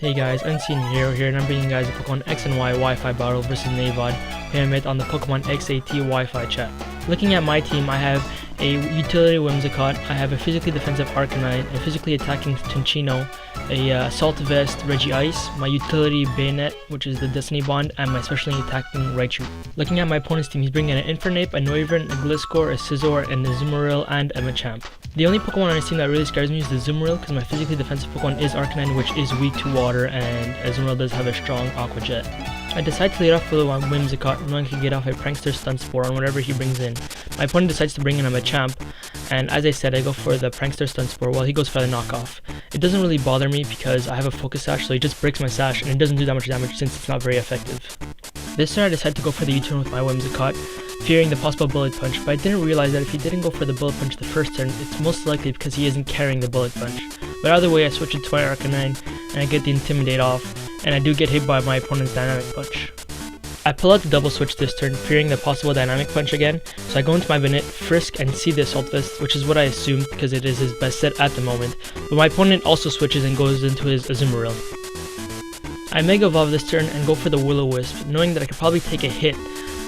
Hey guys, Unseen Hero here, and I'm bringing you guys a Pokemon X and Y Wi-Fi battle versus Navod, Pyramid on the Pokemon XAT Wi-Fi chat. Looking at my team, I have a utility Whimsicott, I have a physically defensive Arcanine, a physically attacking Cinccino, a Assault Vest Regice, my utility Bayonet, which is the Destiny Bond, and my specially attacking Raichu. Looking at my opponent's team, he's bringing an Infernape, a Noivern, a Gliscor, a Scizor, and a Azumarill, and a Machamp. The only Pokemon on his team that really scares me is the Azumarill, because my physically defensive Pokemon is Arcanine, which is weak to water, and Azumarill does have a strong Aqua Jet. I decide to lead off with a Whimsicott, knowing I can get off a Prankster Stun Spore on whatever he brings in. My opponent decides to bring in a Machamp, and as I said, I go for the Prankster Stun Spore while he goes for the knockoff. It doesn't really bother me because I have a Focus Sash, so he just breaks my Sash, and it doesn't do that much damage since it's not very effective. This turn I decide to go for the U-turn with my Whimsicott, fearing the possible Bullet Punch, but I didn't realize that if he didn't go for the Bullet Punch the first turn, it's most likely because he isn't carrying the Bullet Punch. But either way, I switch it to my Arcanine, and I get the Intimidate off, and I do get hit by my opponent's Dynamic Punch. I pull out the double switch this turn, fearing the possible Dynamic Punch again, so I go into my Bayonet, Frisk, and see the Assault Vest, which is what I assumed because it is his best set at the moment, but my opponent also switches and goes into his Azumarill. I Mega Evolve this turn and go for the Will-O-Wisp, knowing that I could probably take a hit,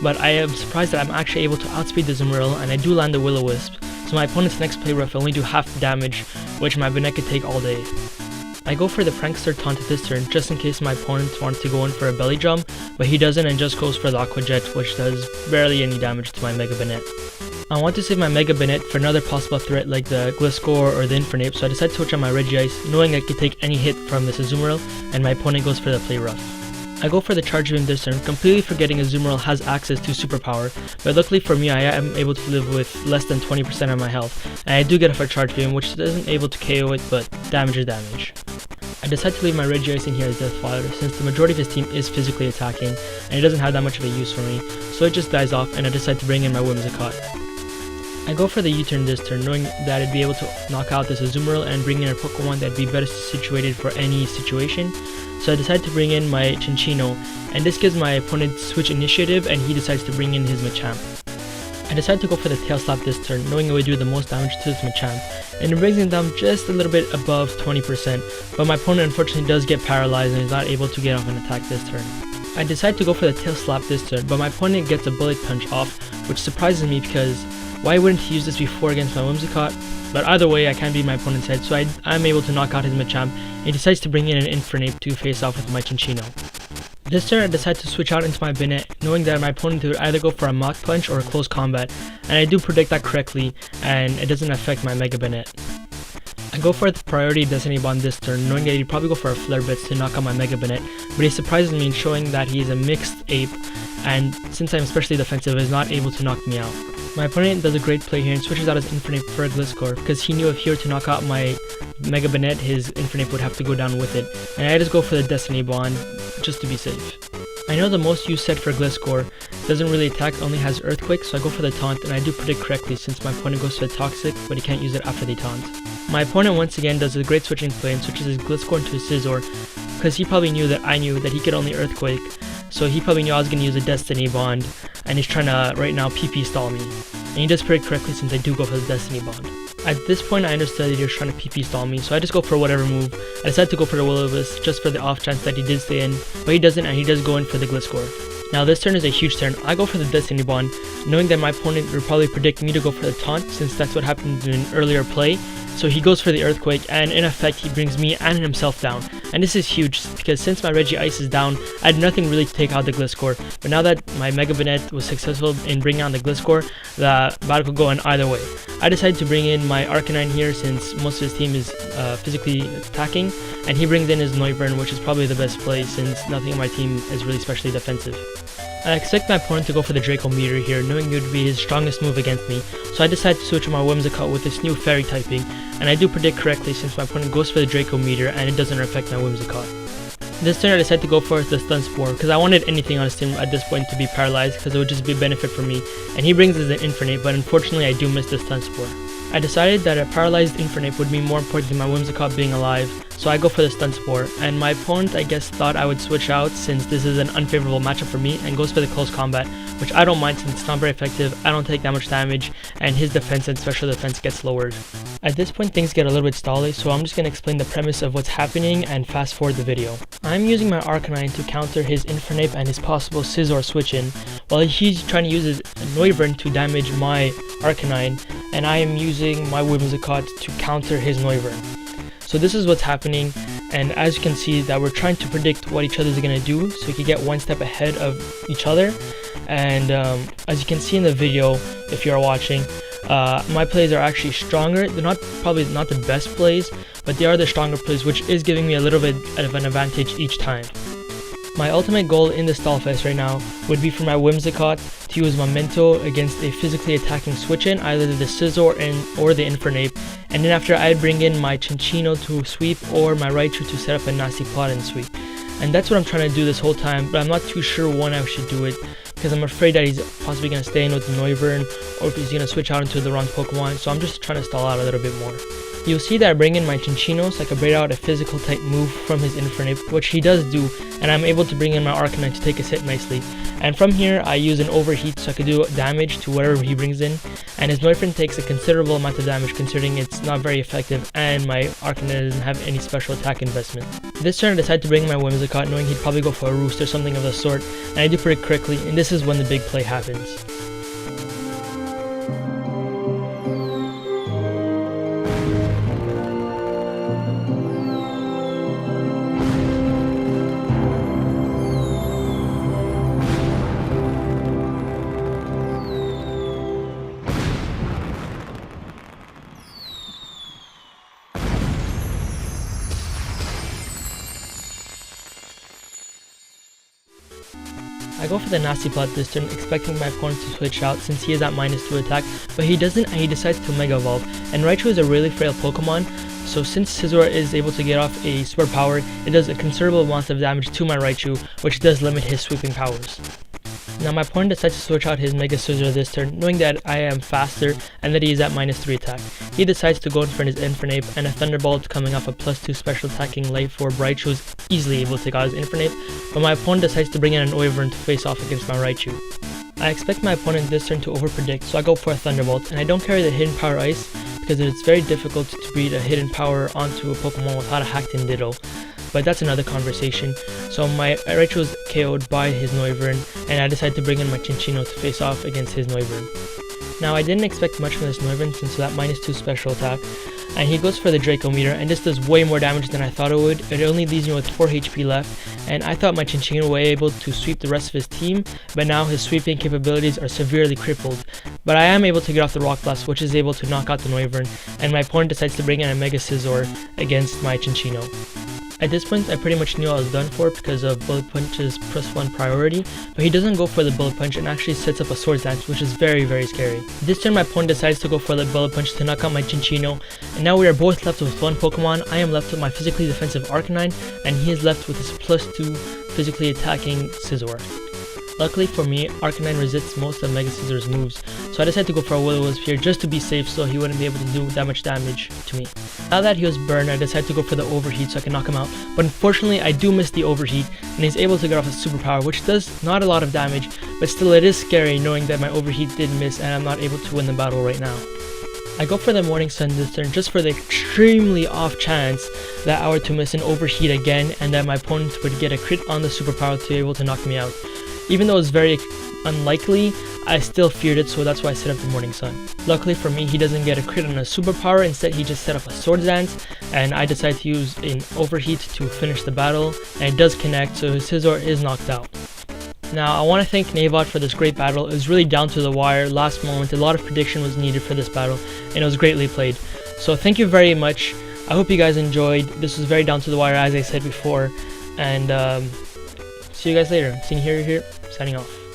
but I am surprised that I'm actually able to outspeed the Azumarill, and I do land the Will-O-Wisp, so my opponent's next play rough only do half the damage, which my Bayonet could take all day. I go for the Prankster Taunt this turn, just in case my opponent wants to go in for a Belly Drum, but he doesn't and just goes for the Aqua Jet, which does barely any damage to my Mega Bayonet. I want to save my Mega Bayonet for another possible threat like the Gliscor or the Infernape, so I decide to switch on my Regice, knowing I could take any hit from this Azumarill, and my opponent goes for the Play Rough. I go for the Charge Beam this turn, completely forgetting Azumarill has access to Superpower, but luckily for me I am able to live with less than 20% of my health, and I do get off a Charge Beam, which isn't able to KO it, but damage is damage. I decide to leave my Regice in here as Death Fodder, since the majority of his team is physically attacking, and it doesn't have that much of a use for me, so it just dies off, and I decide to bring in my Whimsicott. I go for the U-turn this turn, knowing that I'd be able to knock out this Azumarill and bring in a Pokemon that'd be better situated for any situation, so I decide to bring in my Cinccino, and this gives my opponent switch initiative, and he decides to bring in his Machamp. I decide to go for the Tail Slap this turn, knowing it would do the most damage to this Machamp, and it brings him down just a little bit above 20%, but my opponent unfortunately does get paralyzed and is not able to get off an attack this turn. I decide to go for the Tail Slap this turn, but my opponent gets a Bullet Punch off, which surprises me because why wouldn't he use this before against my Whimsicott? But either way, I can't beat my opponent's head, so I'm able to knock out his Machamp, and he decides to bring in an Infernape to face off with my Cinccino. This turn I decide to switch out into my Bayonet, knowing that my opponent would either go for a Mach Punch or a Close Combat, and I do predict that correctly, and it doesn't affect my Mega Bayonet. I go for the Priority Destiny Bond this turn, knowing that he'd probably go for a Flare Blitz to knock out my Mega Bayonet, but he surprises me in showing that he is a mixed ape, and since I'm especially defensive, is not able to knock me out. My opponent does a great play here and switches out his Infernape for a Gliscor, because he knew if he were to knock out my Mega Bayonet, his Infernape would have to go down with it, and I just go for the Destiny Bond, just to be safe. I know the most used set for Gliscor doesn't really attack, only has Earthquake, so I go for the Taunt, and I do predict correctly since my opponent goes for the Toxic, but he can't use it after they taunt. My opponent once again does a great switching play and switches his Gliscor into his Scizor, because he probably knew that I knew that he could only Earthquake, so he probably knew I was going to use a Destiny Bond, and he's trying to right now PP stall me. And he does predict correctly since I do go for the Destiny Bond. At this point I understood that he was trying to PP stall me, so I just go for whatever move. I decided to go for the Will-O-Wisp just for the off chance that he did stay in, but he doesn't, and he does go in for the Gliscor. Now this turn is a huge turn. I go for the Destiny Bond, knowing that my opponent would probably predict me to go for the Taunt since that's what happened in an earlier play. So he goes for the Earthquake, and in effect he brings me and himself down. And this is huge, because since my Regice is down, I had nothing really to take out the Gliscor. But now that my Mega Bayonet was successful in bringing on the Gliscor, the battle could go in either way. I decided to bring in my Arcanine here since most of his team is physically attacking, and he brings in his Noivern, which is probably the best play since nothing on my team is really specially defensive. I expect my opponent to go for the Draco Meteor here, knowing it would be his strongest move against me, so I decide to switch on my Whimsicott with this new Fairy typing, and I do predict correctly since my opponent goes for the Draco Meteor and it doesn't affect my Whimsicott. This turn I decided to go for the Stun Spore, because I wanted anything on his team at this point to be paralyzed, because it would just be a benefit for me, and he brings us an Infernape, but unfortunately I do miss the Stun Spore. I decided that a paralyzed Infernape would be more important than my Whimsicott being alive, so I go for the Stun Spore, and my opponent I guess thought I would switch out since this is an unfavorable matchup for me and goes for the Close Combat, which I don't mind since it's not very effective, I don't take that much damage, and his defense and special defense gets lowered. At this point things get a little bit stally, so I'm just going to explain the premise of what's happening and fast forward the video. I'm using my Arcanine to counter his Infernape and his possible Scizor switch-in, while he's trying to use his Noivern to damage my Arcanine, and I am using my Whimsicott to counter his Noivern. So this is what's happening, and as you can see that we're trying to predict what each other is going to do so we can get one step ahead of each other. And as you can see in the video, if you're watching, my plays are actually stronger. They're probably not the best plays, but they are the stronger plays, which is giving me a little bit of an advantage each time. My ultimate goal in the Stallfest right now would be for my Whimsicott to use Memento against a physically attacking switch-in, either the Scizor or the Infernape, and then after I'd bring in my Cinccino to sweep or my Raichu to set up a nasty plot and sweep. And that's what I'm trying to do this whole time, but I'm not too sure when I should do it, because I'm afraid that he's possibly going to stay in with the Noivern, or if he's going to switch out into the wrong Pokemon, so I'm just trying to stall out a little bit more. You'll see that I bring in my Cinccino so I can bait out a physical type move from his Infernape, which he does do, and I'm able to bring in my Arcanine to take a hit nicely. And from here I use an overheat so I can do damage to whatever he brings in, and his Noivern takes a considerable amount of damage considering it's not very effective and my Arcanine doesn't have any special attack investment. This turn I decide to bring in my Whimsicott knowing he'd probably go for a Roost or something of the sort, and I do pretty quickly, and this is when the big play happens. I go for the nasty plot this turn, expecting my opponent to switch out since he is at -2 attack, but he doesn't and he decides to Mega Evolve, and Raichu is a really frail Pokemon, so since Scizor is able to get off a super power, it does a considerable amount of damage to my Raichu, which does limit his sweeping powers. Now my opponent decides to switch out his Mega Scizor this turn, knowing that I am faster and that he is at -3 attack. He decides to go in for his Infernape, and a Thunderbolt coming off a +2 special attacking Life Orb Raichu is easily able to take out his Infernape, but my opponent decides to bring in an Noivern to face off against my Raichu. I expect my opponent this turn to overpredict, so I go for a Thunderbolt, and I don't carry the Hidden Power Ice because it's very difficult to breed a Hidden Power onto a Pokemon without a hacked in Ditto. But that's another conversation. So my Raichu is KO'd by his Noivern, and I decided to bring in my Cinccino to face off against his Noivern. Now I didn't expect much from this Noivern since that -2 special attack, and he goes for the Draco Meter, and this does way more damage than I thought it would. It only leaves me with 4 HP left, and I thought my Cinccino was able to sweep the rest of his team, but now his sweeping capabilities are severely crippled. But I am able to get off the Rock Blast, which is able to knock out the Noivern, and my opponent decides to bring in a Mega Scizor against my Cinccino. At this point, I pretty much knew I was done for because of Bullet Punch's +1 priority, but he doesn't go for the Bullet Punch and actually sets up a Swords Dance, which is very, very scary. This turn, my opponent decides to go for the Bullet Punch to knock out my Cinccino, and now we are both left with one Pokemon. I am left with my physically defensive Arcanine, and he is left with his +2 physically attacking Scizor. Luckily for me, Arcanine resists most of Mega Scizor's moves, so I decided to go for a Will-O-Wisp here just to be safe so he wouldn't be able to do that much damage to me. Now that he was burned, I decided to go for the Overheat so I can knock him out, but unfortunately I do miss the Overheat, and he's able to get off a superpower, which does not a lot of damage, but still it is scary knowing that my Overheat did miss and I'm not able to win the battle right now. I go for the Morning Sun this turn just for the extremely off chance that I were to miss an Overheat again and that my opponent would get a crit on the superpower to be able to knock me out. Even though it's very unlikely, I still feared it, so that's why I set up the Morning Sun. Luckily for me, he doesn't get a crit on a superpower, instead he just set up a Swords Dance, and I decide to use an Overheat to finish the battle, and it does connect, so his Scizor is knocked out. Now, I want to thank Navod for this great battle. It was really down to the wire, last moment, a lot of prediction was needed for this battle, and it was greatly played. So thank you very much, I hope you guys enjoyed. This was very down to the wire as I said before, and see you guys later. Seeing here, signing off.